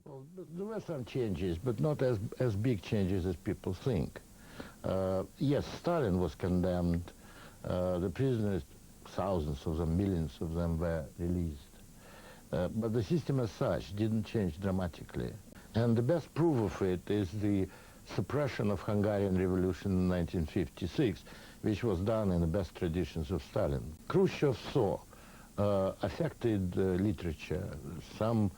Well, there were some changes, but not as big changes as people think. Yes, Stalin was condemned. The prisoners, thousands of them, millions of them were released. But the system as such didn't change dramatically. And the best proof of it is the suppression of Hungarian Revolution in 1956, which was done in the best traditions of Stalin. Khrushchev saw affected literature, some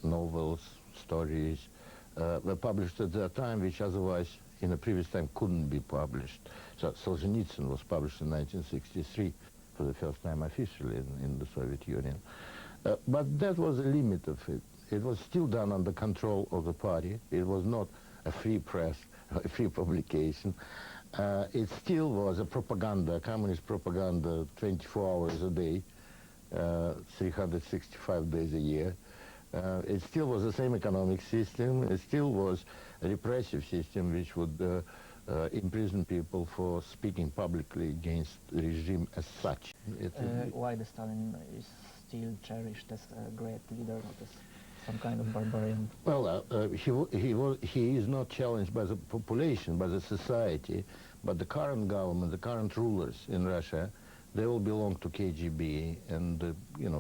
novels, stories were published at that time, which otherwise in a previous time couldn't be published. So Solzhenitsyn was published in 1963 for the first time officially in the Soviet Union. But that was the limit of it. It was still done under control of the party. It was not a free press, a free publication. It still was a propaganda, communist propaganda, 24 hours a day, 365 days a year. It still was the same economic system. It still was a repressive system which would imprison people for speaking publicly against the regime as such. Why the Stalin is still cherished as a great leader, not as some kind of barbarian? Well, he is not challenged by the population, by the society, but the current government, the current rulers in Russia, they all belong to KGB and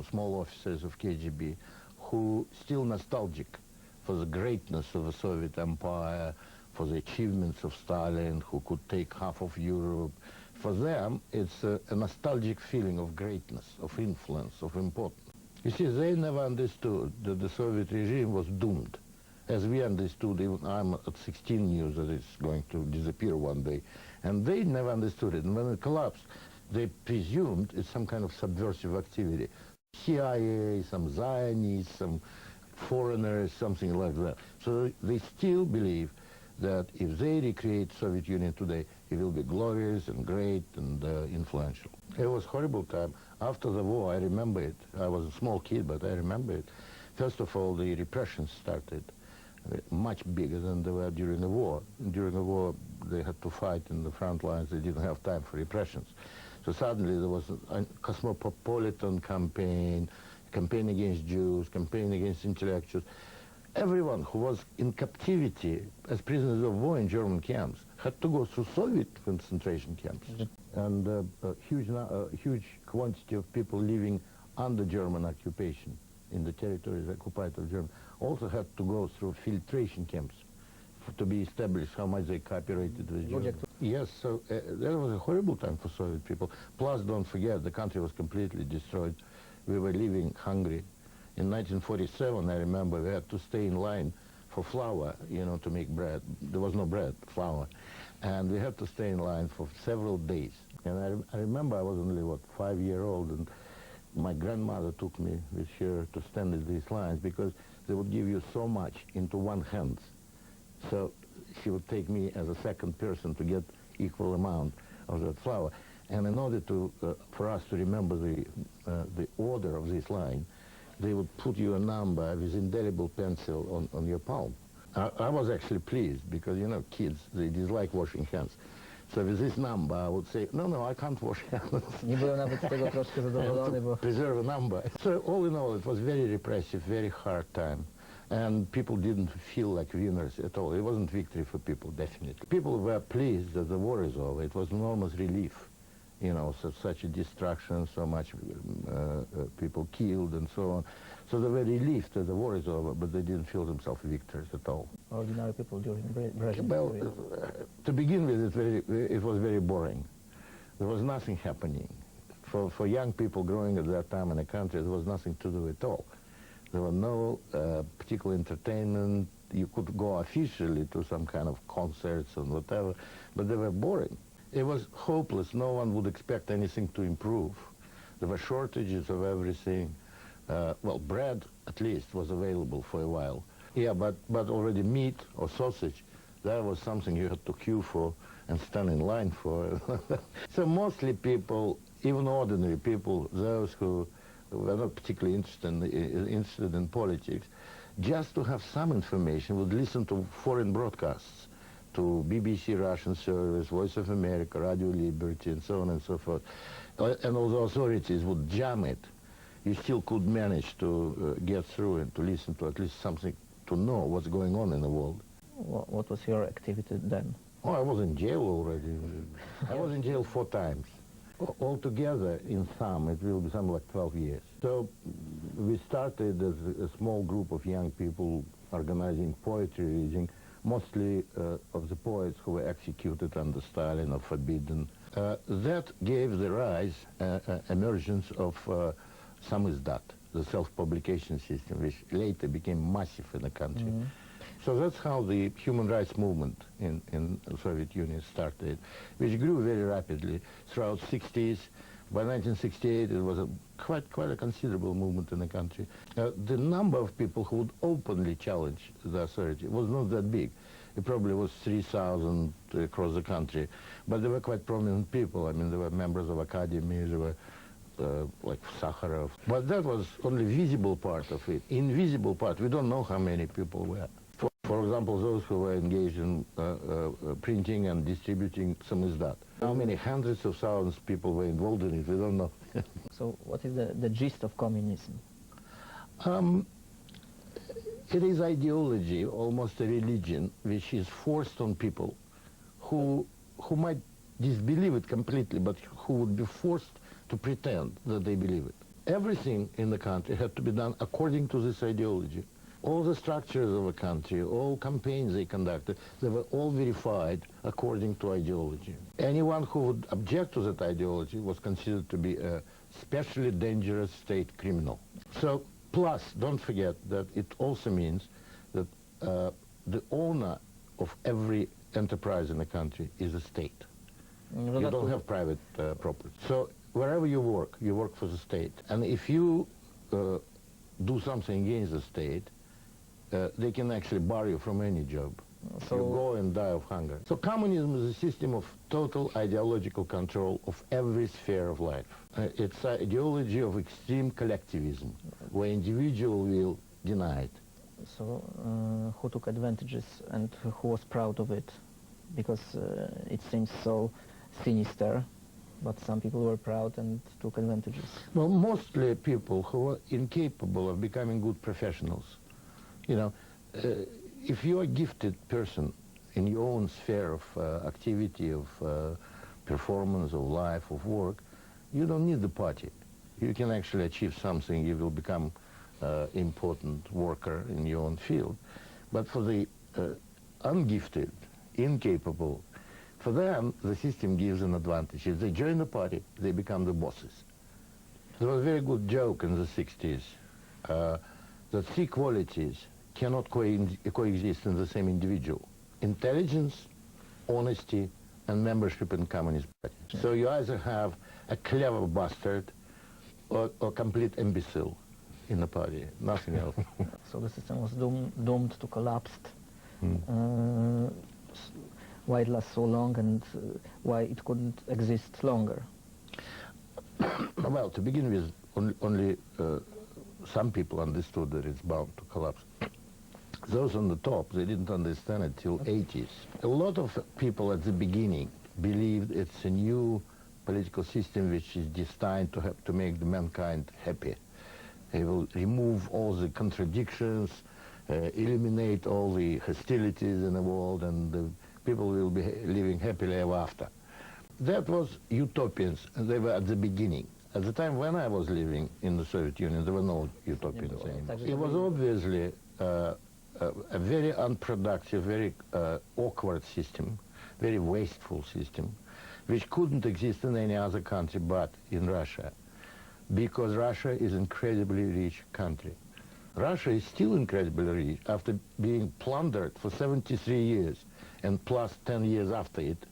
small officers of KGB who still nostalgic for the greatness of the Soviet Empire, for the achievements of Stalin, who could take half of Europe. For them, it's a nostalgic feeling of greatness, of influence, of importance. You see, they never understood that the Soviet regime was doomed. As we understood, even I'm at 16 years that it's going to disappear one day. And they never understood it. And when it collapsed, they presumed it's some kind of subversive activity. CIA, some Zionists, some foreigners, something like that. So they still believe that if they recreate Soviet Union today, it will be glorious and great and influential. It was a horrible time. After the war, I remember it. I was a small kid, but I remember it. First of all, the repressions started much bigger than they were during the war. During the war, they had to fight in the front lines. They didn't have time for repressions. So suddenly there was a cosmopolitan campaign against Jews, campaign against intellectuals. Everyone who was in captivity as prisoners of war in German camps had to go through Soviet concentration camps. And a huge quantity of people living under German occupation in the territories occupied of Germany also had to go through filtration camps to be established how much they cooperated with Germany. Yes, so that was a horrible time for Soviet people. Plus, don't forget, the country was completely destroyed. We were living hungry. In 1947, I remember, we had to stay in line for flour, to make bread. There was no bread, flour. And we had to stay in line for several days. And I remember I was only, 5-year-old, and my grandmother took me with her to stand in these lines because they would give you so much into one hand. So she would take me as a second person to get equal amount of that flour. And in order to, for us to remember the order of this line, they would put you a number with indelible pencil on your palm. I was actually pleased because, kids, they dislike washing hands. So with this number, I would say, no, I can't wash hands. Nie byłem nawet z tego troszkę zadowolony, bo... Preserve a number. So all in all, it was very repressive, very hard time. And people didn't feel like winners at all. It wasn't victory for people, definitely. People were pleased that the war is over. It was enormous relief. Such a destruction, so much people killed and so on. So they were relieved that the war is over, but they didn't feel themselves victors at all. Ordinary people during Brezhnev period. To begin with, it was very boring. There was nothing happening. For young people growing at that time in the country, there was nothing to do at all. There was no particular entertainment. You could go officially to some kind of concerts and whatever, but they were boring. It was hopeless. No one would expect anything to improve. There were shortages of everything. Well, bread, at least, was available for a while. Yeah, but already meat or sausage, that was something you had to queue for and stand in line for. So mostly people, even ordinary people, those who were not particularly interested in politics, just to have some information, would listen to foreign broadcasts, to BBC Russian Service, Voice of America, Radio Liberty, and so on and so forth. And all the authorities would jam it you still could manage to get through and to listen to at least something, to know what's going on in the world. What was your activity then? Oh, I was in jail already. I was in jail 4 times. Altogether, in sum, it will be something like 12 years. So we started as a small group of young people organizing poetry reading, mostly of the poets who were executed under Stalin or forbidden. That gave the rise, emergence of samizdat, the self-publication system, which later became massive in the country. Mm-hmm. So that's how the human rights movement in the Soviet Union started, which grew very rapidly throughout the 60s. By 1968, it was quite a considerable movement in the country. The number of people who would openly challenge the authority was not that big. It probably was 3,000 across the country, but they were quite prominent people. I mean, there were members of Academy, there were like Sakharov. But that was only visible part of it. Invisible part, we don't know how many people were. For example, those who were engaged in printing and distributing samizdat. How many hundreds of thousands of people were involved in it, we don't know. So what is the gist of communism? It is ideology, almost a religion, which is forced on people who might disbelieve it completely, but who would be forced to pretend that they believe it. Everything in the country had to be done according to this ideology. All the structures of a country, all campaigns they conducted, they were all verified according to ideology. Anyone who would object to that ideology was considered to be a especially dangerous state criminal. So, plus, don't forget that it also means that the owner of every enterprise in the country is the state. You don't have private property. So, wherever you work for the state. And if you do something against the state, they can actually bar you from any job. So you go and die of hunger. So communism is a system of total ideological control of every sphere of life. It's an ideology of extreme collectivism, where individual will denied. So who took advantages and who was proud of it? Because it seems so sinister, but some people were proud and took advantages. Well, mostly people who were incapable of becoming good professionals. You know, if you're a gifted person in your own sphere of activity, of performance, of life, of work, you don't need the party. You can actually achieve something. You will become important worker in your own field. But for the ungifted, incapable, for them, the system gives an advantage. If they join the party, they become the bosses. There was a very good joke in the 60s that 3 qualities cannot coexist in the same individual: intelligence, honesty, and membership in Communist Party. So you either have a clever bastard or complete imbecile in the party, nothing else. So the system was doomed to collapse. Why it lasts so long and why it couldn't exist longer? Well, to begin with, only some people understood that it's bound to collapse. Those on the top, they didn't understand it till 80s. A lot of people at the beginning believed it's a new political system which is destined to make the mankind happy. It will remove all the contradictions, eliminate all the hostilities in the world, and the people will be living happily ever after. That was utopians, and they were at the beginning. At the time when I was living in the Soviet Union, there were no utopians anymore. It was obviously a very unproductive, very awkward system, very wasteful system, which couldn't exist in any other country but in Russia, because Russia is an incredibly rich country. Russia is still incredibly rich after being plundered for 73 years, and plus 10 years after it.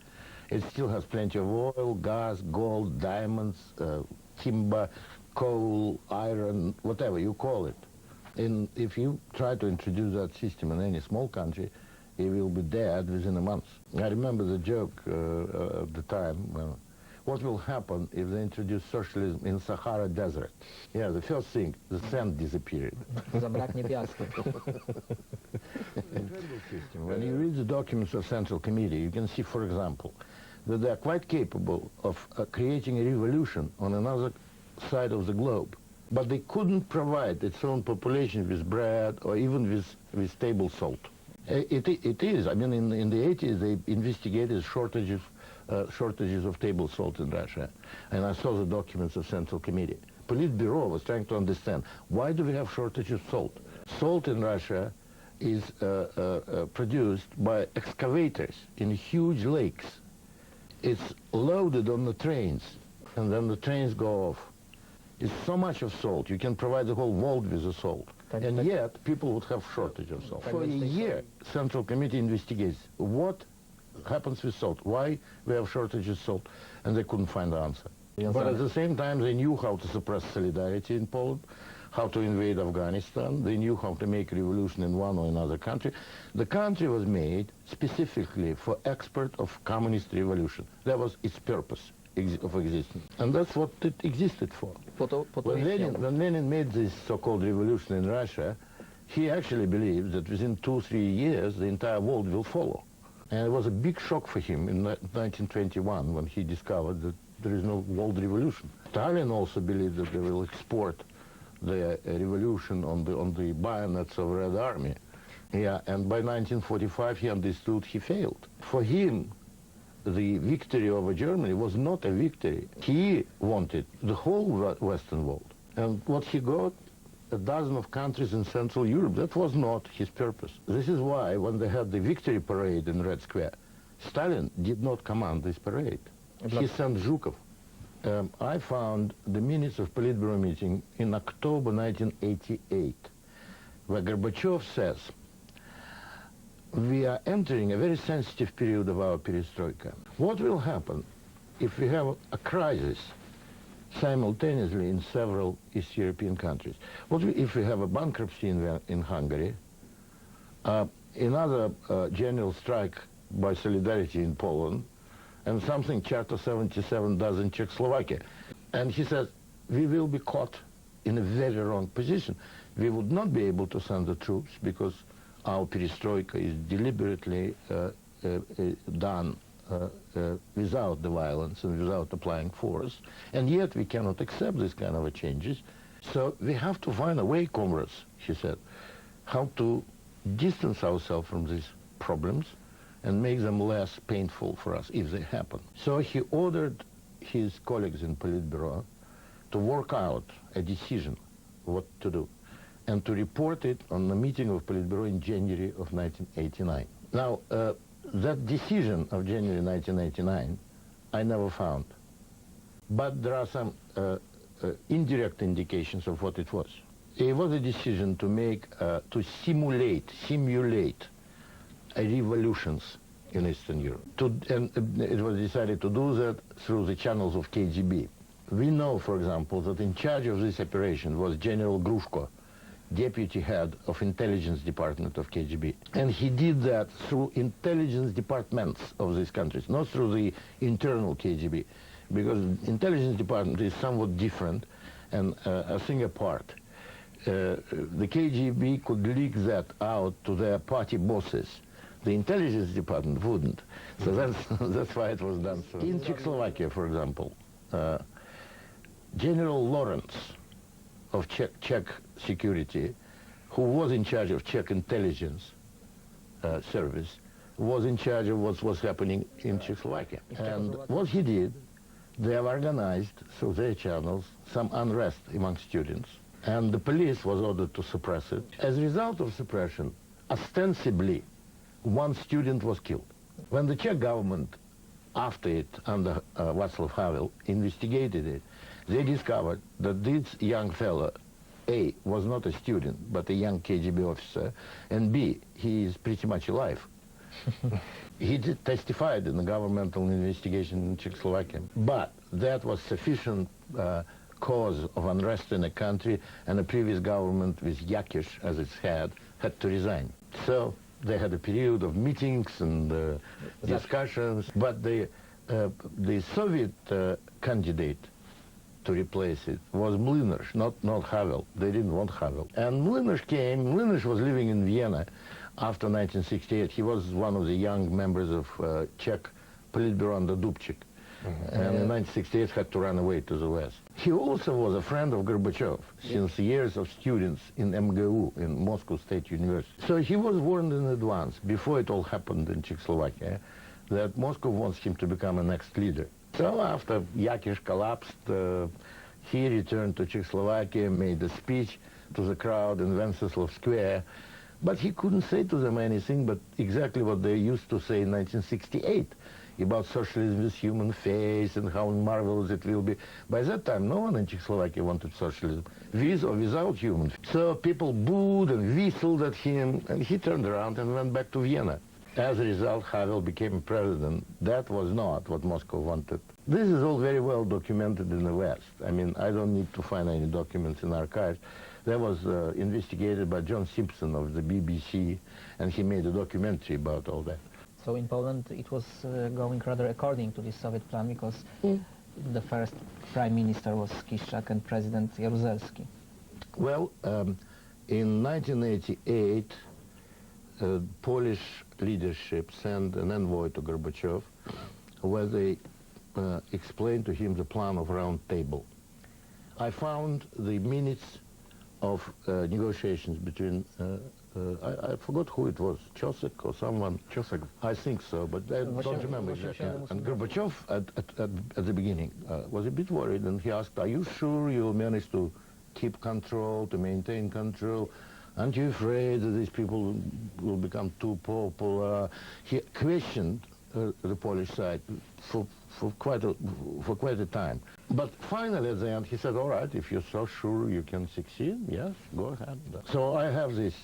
It still has plenty of oil, gas, gold, diamonds, timber, coal, iron, whatever you call it. And if you try to introduce that system in any small country, it will be dead within a month. I remember the joke at the time, what will happen if they introduce socialism in Sahara Desert? Yeah, the first thing, the sand disappeared. Zabraknie piasku. Incredible system. When you read the documents of Central Committee, you can see, for example, that they are quite capable of creating a revolution on another side of the globe but they couldn't provide its own population with bread or even with table salt. It is. I mean, in the 80s, they investigated shortages of table salt in Russia. And I saw the documents of Central Committee. Politburo was trying to understand, why do we have shortage of salt? Salt in Russia is produced by excavators in huge lakes. It's loaded on the trains, and then the trains go off. It's so much of salt, you can provide the whole world with the salt. And yet, people would have shortage of salt. For a year, Central Committee investigates what happens with salt, why we have shortage of salt, and they couldn't find the answer. But at the same time, they knew how to suppress solidarity in Poland, how to invade Afghanistan, they knew how to make revolution in one or another country. The country was made specifically for export of communist revolution. That was its purpose of existence. And that's what it existed for. When Lenin made this so-called revolution in Russia, he actually believed that within 2-3 years the entire world will follow. And it was a big shock for him in 1921 when he discovered that there is no world revolution. Stalin also believed that they will export the revolution on the bayonets of Red Army. Yeah, and by 1945 he understood he failed. For him, the victory over Germany was not a victory. He wanted the whole Western world. And what he got, a dozen of countries in Central Europe, that was not his purpose. This is why when they had the victory parade in Red Square, Stalin did not command this parade. He sent Zhukov. I found the minutes of Politburo meeting in October 1988, where Gorbachev says, we are entering a very sensitive period of our perestroika. What will happen if we have a crisis simultaneously in several East European countries? What if we have a bankruptcy in Hungary, another general strike by solidarity in Poland, and something Charter 77 does in Czechoslovakia? And he says, we will be caught in a very wrong position. We would not be able to send the troops because our perestroika is deliberately done without the violence and without applying force, and yet we cannot accept this kind of changes. So we have to find a way, comrades, he said, how to distance ourselves from these problems and make them less painful for us if they happen. So he ordered his colleagues in Politburo to work out a decision what to do, and to report it on the meeting of Politburo in January of 1989. Now, that decision of January 1989, I never found. But there are some indirect indications of what it was. It was a decision to make, to simulate revolutions in Eastern Europe. And it was decided to do that through the channels of KGB. We know, for example, that in charge of this operation was General Grushko, deputy head of intelligence department of KGB. And he did that through intelligence departments of these countries, not through the internal KGB, because intelligence department is somewhat different and a thing apart. The KGB could leak that out to their party bosses. The intelligence department wouldn't. So that's why it was done. So in Czechoslovakia, for example, General Lawrence of Czech security, who was in charge of Czech intelligence service, was in charge of what was happening in Czechoslovakia. And what he did, they have organized through their channels some unrest among students, and the police was ordered to suppress it. As a result of suppression, ostensibly, one student was killed. When the Czech government, after it, under Václav Havel, investigated it, they discovered that this young fellow, A, was not a student, but a young KGB officer, and B, he is pretty much alive. He testified in the governmental investigation in Czechoslovakia. But that was sufficient cause of unrest in the country, and the previous government, with Yakish as its head, had to resign. So they had a period of meetings and discussions, but the Soviet candidate to replace it was Mlynar, not Havel. They didn't want Havel. And Mlynar came. Mlynar was living in Vienna after 1968. He was one of the young members of Czech Politburo under Dubček. And in 1968 had to run away to the West. He also was a friend of Gorbachev since years of students in MGU, in Moscow State University. So he was warned in advance, before it all happened in Czechoslovakia, that Moscow wants him to become a next leader. So after Yakish collapsed, he returned to Czechoslovakia, made a speech to the crowd in Wenceslav Square, but he couldn't say to them anything but exactly what they used to say in 1968 about socialism with human face and how marvelous it will be. By that time, no one in Czechoslovakia wanted socialism, with or without human face. So people booed and whistled at him, and he turned around and went back to Vienna. As a result, Havel became president. That was not what Moscow wanted. This is all very well documented in the West. I mean, I don't need to find any documents in archives. That was investigated by John Simpson of the BBC, and he made a documentary about all that. So in Poland it was going rather according to the Soviet plan, because the first prime minister was Kiszczak and president Jaruzelski. Well, in 1988, Polish leadership sent an envoy to Gorbachev where they explained to him the plan of round table. I found the minutes of negotiations between, I forgot who it was, Chosek or someone. Chosek. I think so, but I don't remember exactly. And Gorbachev, at the beginning, was a bit worried, and he asked, are you sure you'll manage to keep control, to maintain control? Aren't you afraid that these people will become too popular? He questioned the Polish side for quite a time. But finally, at the end, he said, all right, if you're so sure you can succeed, yes, go ahead. So I have this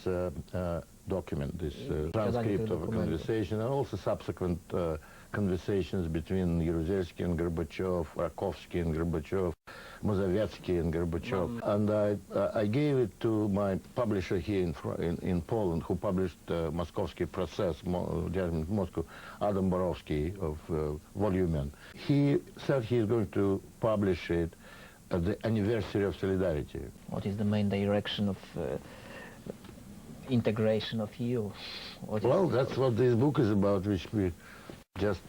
document, this transcript of a conversation, and also subsequent conversations between Jaruzelski and Gorbachev, Rakovsky and Gorbachev, Mazowiecki and Gorbachev. And I gave it to my publisher here in Poland, who published Moskovsky Process, Moscow, Adam Borowski of Volumen. He said he is going to publish it at the anniversary of Solidarity. What is the main direction of integration of EU? Well, that's what this book is about, which we just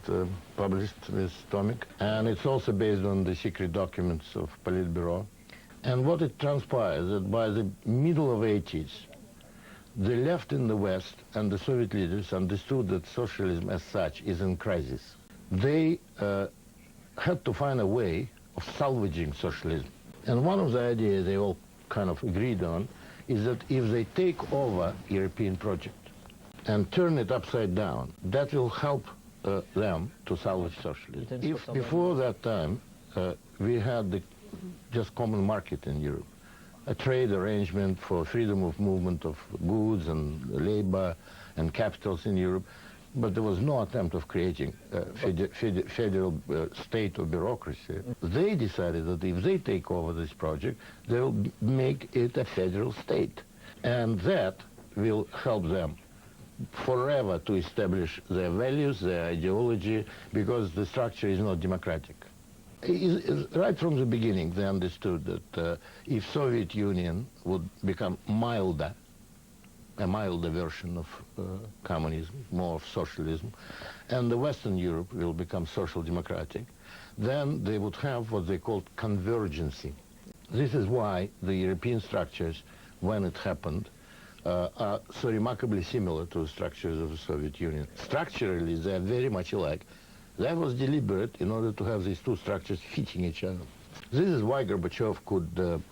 published with Tomic. And it's also based on the secret documents of Politburo. And what it transpires, that by the middle of 80s, the left in the West and the Soviet leaders understood that socialism as such is in crisis. They had to find a way of salvaging socialism. And one of the ideas they all kind of agreed on is that if they take over European project and turn it upside down, that will help them to salvage socialism. If before that time we had the just common market in Europe, a trade arrangement for freedom of movement of goods and labor and capitals in Europe, but there was no attempt of creating a federal state or bureaucracy. They decided that if they take over this project, they will make it a federal state. And that will help them forever to establish their values, their ideology, because the structure is not democratic. Right from the beginning, they understood that if Soviet Union would become milder, a milder version of communism, more of socialism, and the Western Europe will become social democratic, then they would have what they called convergency. This is why the European structures, when it happened, are so remarkably similar to the structures of the Soviet Union. Structurally, they are very much alike. That was deliberate in order to have these two structures fitting each other. This is why Gorbachev could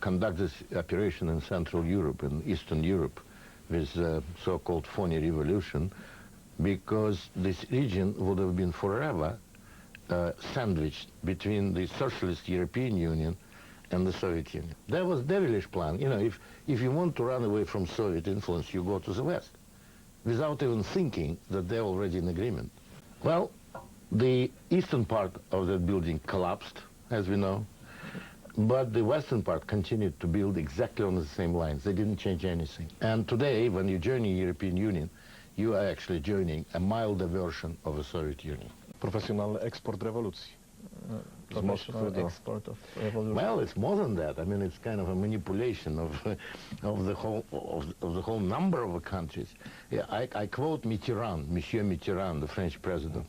conduct this operation in Central Europe, in Eastern Europe, with the so-called phony revolution, because this region would have been forever sandwiched between the socialist European Union and the Soviet Union. That was devilish plan. You know, if you want to run away from Soviet influence, you go to the West, without even thinking that they're already in agreement. Well, the eastern part of that building collapsed, as we know, but the western part continued to build exactly on the same lines. They didn't change anything. And today, when you join the European Union, you are actually joining a milder version of the Soviet Union. Profesjonalny eksport rewolucji. Professional export of revolution. Well, it's more than that. I mean, it's kind of a manipulation of the whole number of countries. Yeah, I quote Mitterrand, Monsieur Mitterrand, the French president.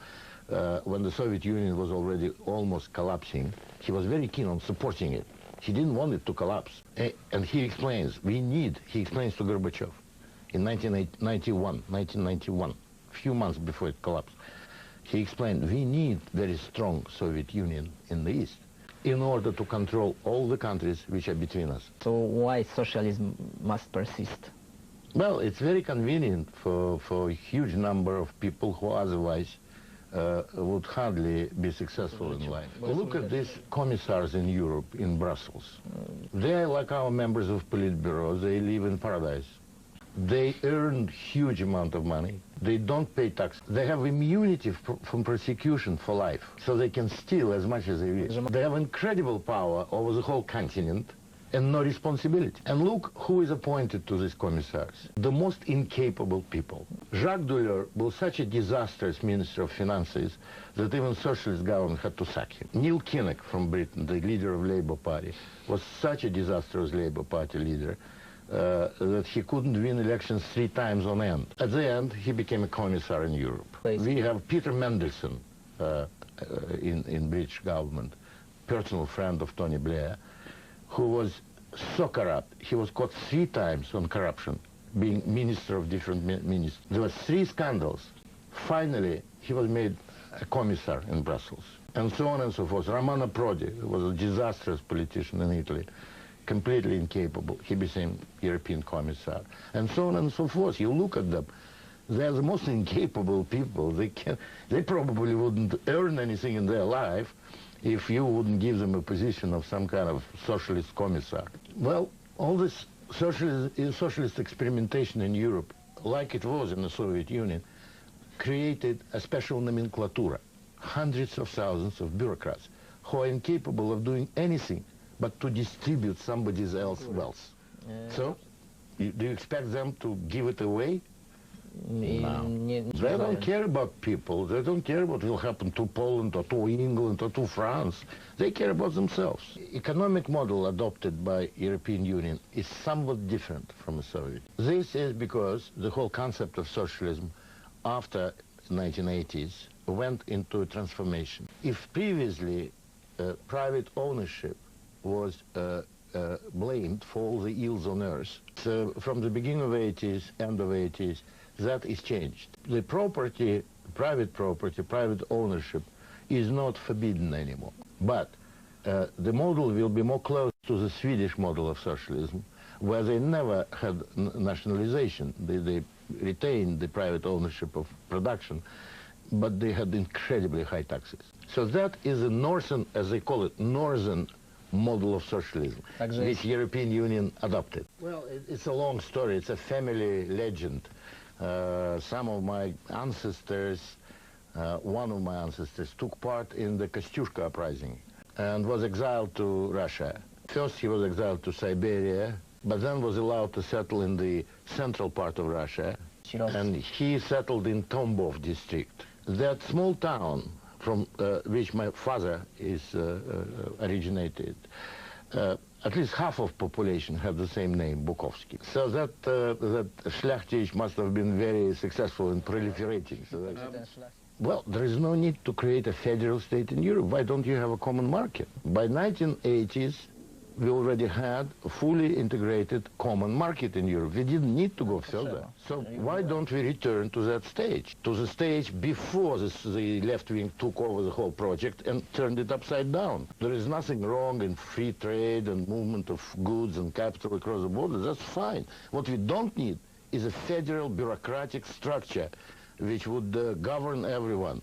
when the Soviet Union was already almost collapsing, he was very keen on supporting it. He didn't want it to collapse. And he explains to Gorbachev in 1991, a few months before it collapsed. He explained, we need very strong Soviet Union in the East in order to control all the countries which are between us. So why socialism must persist? Well, it's very convenient for a huge number of people who otherwise would hardly be successful in life. Look at these commissars in Europe, in Brussels. They're like our members of Politburo. They live in paradise. They earn huge amount of money. They don't pay tax. They have immunity from prosecution for life, so they can steal as much as they wish. They have incredible power over the whole continent and no responsibility. And look who is appointed to these commissars. The most incapable people. Jacques Delors was such a disastrous Minister of Finances that even socialist government had to sack him. Neil Kinnock from Britain, the leader of Labour Party, was such a disastrous Labour Party leader that he couldn't win elections 3 times on end. At the end, he became a commissar in Europe. We have Peter Mandelson in British government, personal friend of Tony Blair, who was so corrupt. He was caught 3 times on corruption, being minister of different ministers. There were 3 scandals. Finally, he was made a commissar in Brussels, and so on and so forth. Romano Prodi was a disastrous politician in Italy, completely incapable. He became European commissar, and so on and so forth. You look at them, they're the most incapable people. They probably wouldn't earn anything in their life if you wouldn't give them a position of some kind of socialist commissar. Well, all this socialist experimentation in Europe, like it was in the Soviet Union, created a special nomenclatura, hundreds of thousands of bureaucrats who are incapable of doing anything but to distribute somebody else's wealth. So, do you expect them to give it away? No. They don't care about people. They don't care what will happen to Poland or to England or to France. They care about themselves. Economic model adopted by European Union is somewhat different from the Soviet. This is because the whole concept of socialism after 1980s went into a transformation. If previously private ownership was blamed for all the ills on earth, so from the beginning of 80s, end of 80s, that is changed. The property, private ownership is not forbidden anymore. But the model will be more close to the Swedish model of socialism, where they never had nationalization. They retained the private ownership of production, but they had incredibly high taxes. So that is a northern, as they call it, northern model of socialism, which European Union adopted. Well, it's a long story. It's a family legend. Some of my ancestors, one of my ancestors, took part in the Kostyushka uprising and was exiled to Russia. First he was exiled to Siberia, but then was allowed to settle in the central part of Russia, and he settled in Tambov district. That small town from which my father is originated, at least half of population have the same name, Bukovsky. So that Szlachtic must have been very successful in proliferating. So well, there is no need to create a federal state in Europe. Why don't you have a common market? By 1980s, we already had a fully integrated common market in Europe. We didn't need to go further. So why don't we return to that stage? To the stage before the left wing took over the whole project and turned it upside down. There is nothing wrong in free trade and movement of goods and capital across the border. That's fine. What we don't need is a federal bureaucratic structure which would govern everyone.